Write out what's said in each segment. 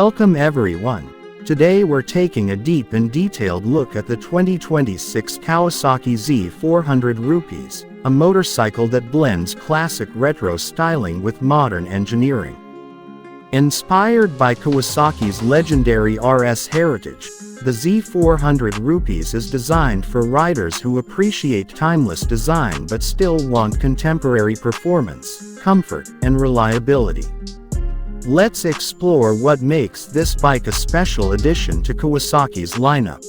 Welcome everyone. Today we're taking a deep and detailed look at the 2026 Kawasaki Z400RS, a motorcycle that blends classic retro styling with modern engineering. Inspired by Kawasaki's legendary RS heritage, the Z400RS is designed for riders who appreciate timeless design but still want contemporary performance, comfort, and reliability. Let's explore what makes this bike a special addition to Kawasaki's lineup.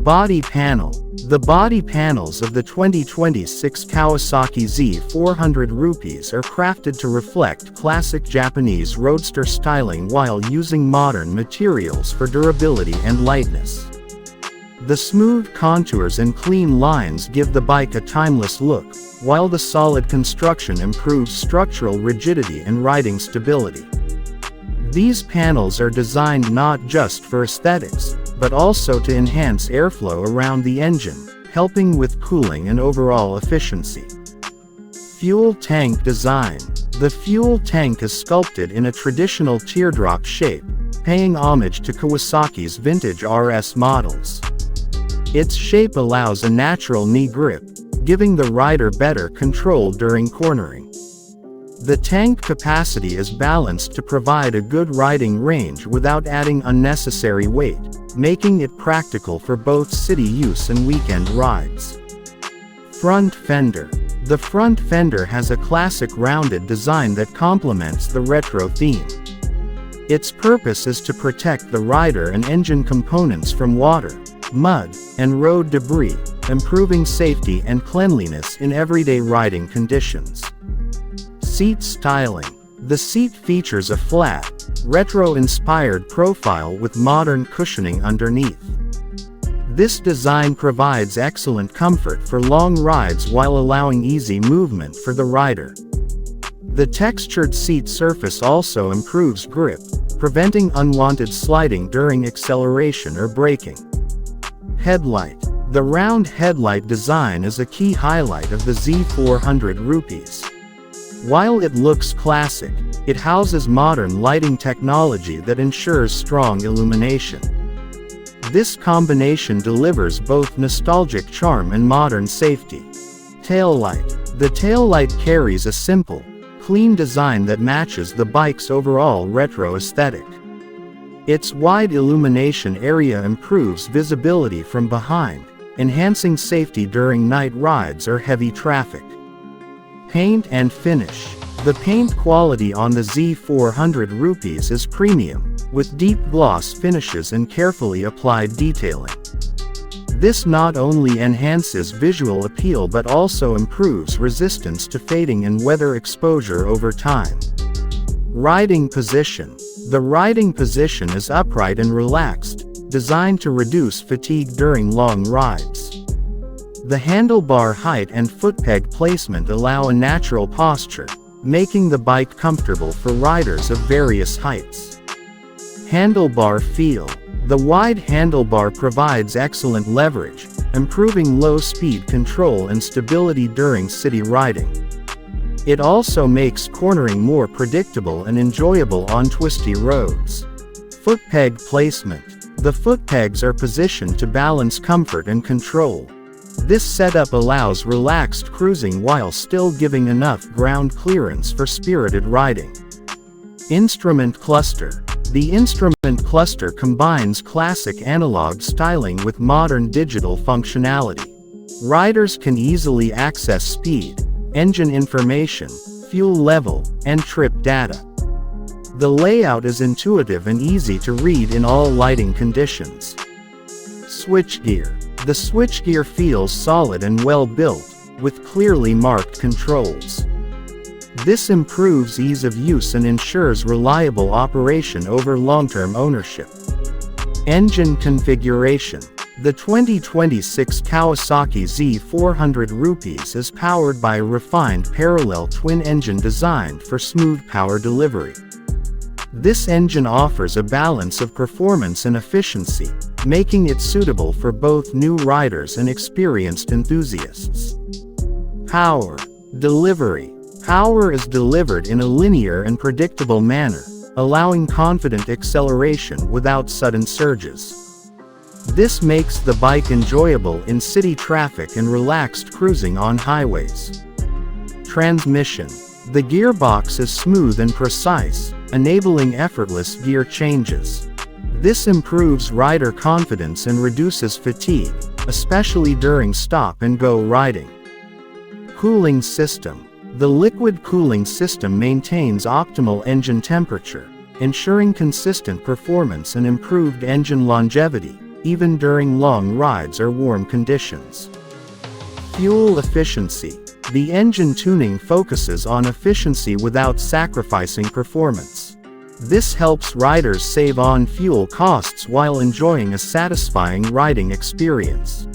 Body panel. The body panels of the 2026 Kawasaki Z400RS are crafted to reflect classic Japanese roadster styling while using modern materials for durability and lightness. The smooth contours and clean lines give the bike a timeless look, while the solid construction improves structural rigidity and riding stability. These panels are designed not just for aesthetics, but also to enhance airflow around the engine, helping with cooling and overall efficiency. Fuel tank design. The fuel tank is sculpted in a traditional teardrop shape, paying homage to Kawasaki's vintage RS models. Its shape allows a natural knee grip, giving the rider better control during cornering. The tank capacity is balanced to provide a good riding range without adding unnecessary weight, making it practical for both city use and weekend rides. Front fender. The front fender has a classic rounded design that complements the retro theme. Its purpose is to protect the rider and engine components from water, mud, and road debris, improving safety and cleanliness in everyday riding conditions. Seat styling. The seat features a flat, retro-inspired profile with modern cushioning underneath. This design provides excellent comfort for long rides while allowing easy movement for the rider. The textured seat surface also improves grip, preventing unwanted sliding during acceleration or braking. Headlight. The round headlight design is a key highlight of the Z400RS. While it looks classic, it houses modern lighting technology that ensures strong illumination. This combination delivers both nostalgic charm and modern safety. Taillight. The taillight carries a simple, clean design that matches the bike's overall retro aesthetic. Its wide illumination area improves visibility from behind, enhancing safety during night rides or heavy traffic. Paint and finish. The paint quality on the Z400RS is premium, with deep gloss finishes and carefully applied detailing. This not only enhances visual appeal but also improves resistance to fading and weather exposure over time. Riding position. The riding position is upright and relaxed, designed to reduce fatigue during long rides. The handlebar height and footpeg placement allow a natural posture, making the bike comfortable for riders of various heights. Handlebar feel. The wide handlebar provides excellent leverage, improving low-speed control and stability during city riding. It also makes cornering more predictable and enjoyable on twisty roads. Footpeg placement. The footpegs are positioned to balance comfort and control. This setup allows relaxed cruising while still giving enough ground clearance for spirited riding. Instrument cluster. The instrument cluster combines classic analog styling with modern digital functionality. Riders can easily access speed, engine information, fuel level, and trip data. The layout is intuitive and easy to read in all lighting conditions. Switchgear. The switchgear feels solid and well built, with clearly marked controls. This improves ease of use and ensures reliable operation over long-term ownership. Engine configuration. The 2026 Kawasaki Z400RS is powered by a refined parallel twin-engine designed for smooth power delivery. This engine offers a balance of performance and efficiency, making it suitable for both new riders and experienced enthusiasts. Power delivery. Power is delivered in a linear and predictable manner, allowing confident acceleration without sudden surges. This makes the bike enjoyable in city traffic and relaxed cruising on highways. Transmission. The gearbox is smooth and precise, enabling effortless gear changes. This improves rider confidence and reduces fatigue, especially during stop-and-go riding. Cooling system. The liquid cooling system maintains optimal engine temperature, ensuring consistent performance and improved engine longevity, even during long rides or warm conditions. Fuel efficiency. The engine tuning focuses on efficiency without sacrificing performance. This helps riders save on fuel costs while enjoying a satisfying riding experience.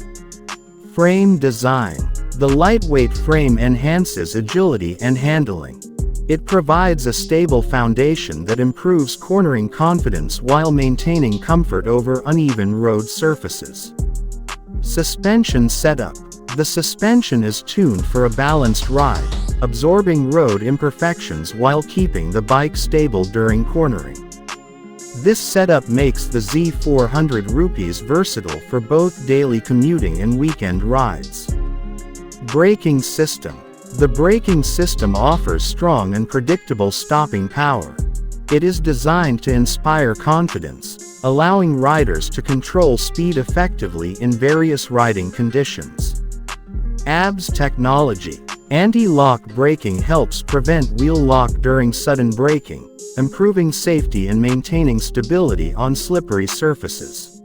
Frame design. The lightweight frame enhances agility and handling. It provides a stable foundation that improves cornering confidence while maintaining comfort over uneven road surfaces. Suspension setup. The suspension is tuned for a balanced ride, absorbing road imperfections while keeping the bike stable during cornering. This setup makes the Z400RS versatile for both daily commuting and weekend rides. Braking system. The braking system offers strong and predictable stopping power. It is designed to inspire confidence, allowing riders to control speed effectively in various riding conditions. ABS technology. Anti-lock braking helps prevent wheel lock during sudden braking, improving safety and maintaining stability on slippery surfaces.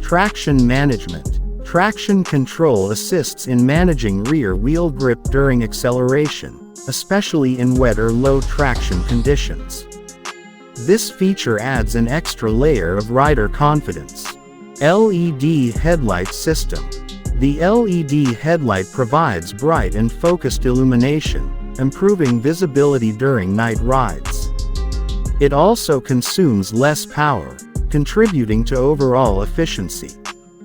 Traction management. Traction control assists in managing rear wheel grip during acceleration, especially in wet or low traction conditions. This feature adds an extra layer of rider confidence. LED headlight system. The LED headlight provides bright and focused illumination, improving visibility during night rides. It also consumes less power, contributing to overall efficiency.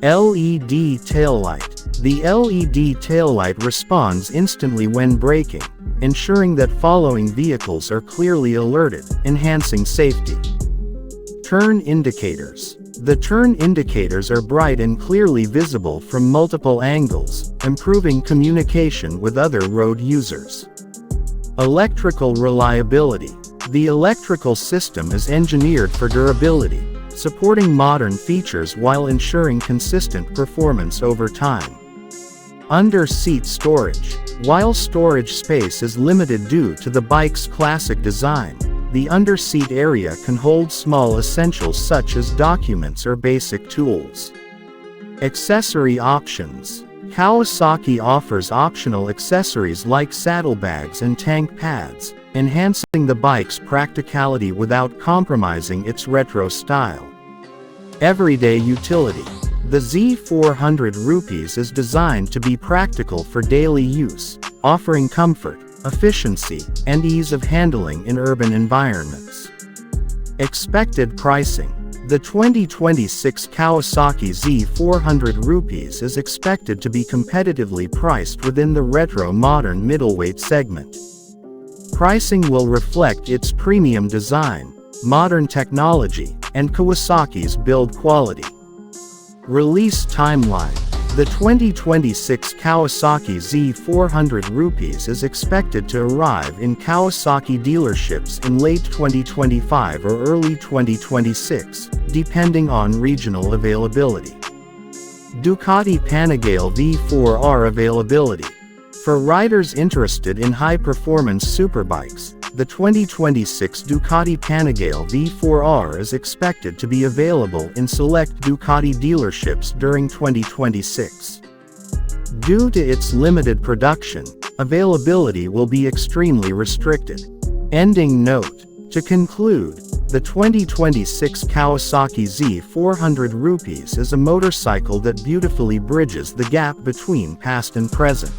LED taillight. The LED taillight responds instantly when braking, ensuring that following vehicles are clearly alerted, enhancing safety. Turn indicators. The turn indicators are bright and clearly visible from multiple angles, improving communication with other road users. Electrical reliability. The electrical system is engineered for durability, supporting modern features while ensuring consistent performance over time. Under-seat storage. While storage space is limited due to the bike's classic design, the under-seat area can hold small essentials such as documents or basic tools. Accessory options. Kawasaki offers optional accessories like saddlebags and tank pads, enhancing the bike's practicality without compromising its retro style. Everyday utility. The Z400RS is designed to be practical for daily use, offering comfort, efficiency, and ease of handling in urban environments. Expected pricing. The 2026 Kawasaki Z400RS is expected to be competitively priced within the retro-modern middleweight segment. Pricing will reflect its premium design, modern technology, and Kawasaki's build quality. Release timeline. The 2026 Kawasaki Z400RS is expected to arrive in Kawasaki dealerships in late 2025 or early 2026, depending on regional availability. Ducati Panigale V4R availability. For riders interested in high-performance superbikes, the 2026 Ducati Panigale V4R is expected to be available in select Ducati dealerships during 2026. Due to its limited production, availability will be extremely restricted. Ending note. To conclude, the 2026 Kawasaki Z400RS is a motorcycle that beautifully bridges the gap between past and present.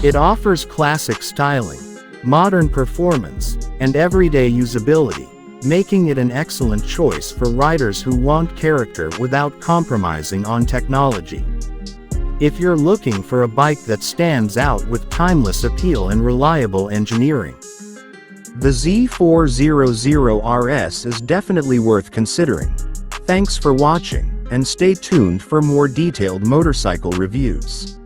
It offers classic styling, modern performance, and everyday usability, making it an excellent choice for riders who want character without compromising on technology. If you're looking for a bike that stands out with timeless appeal and reliable engineering, The Z400RS is definitely worth considering. Thanks for watching, and stay tuned for more detailed motorcycle reviews.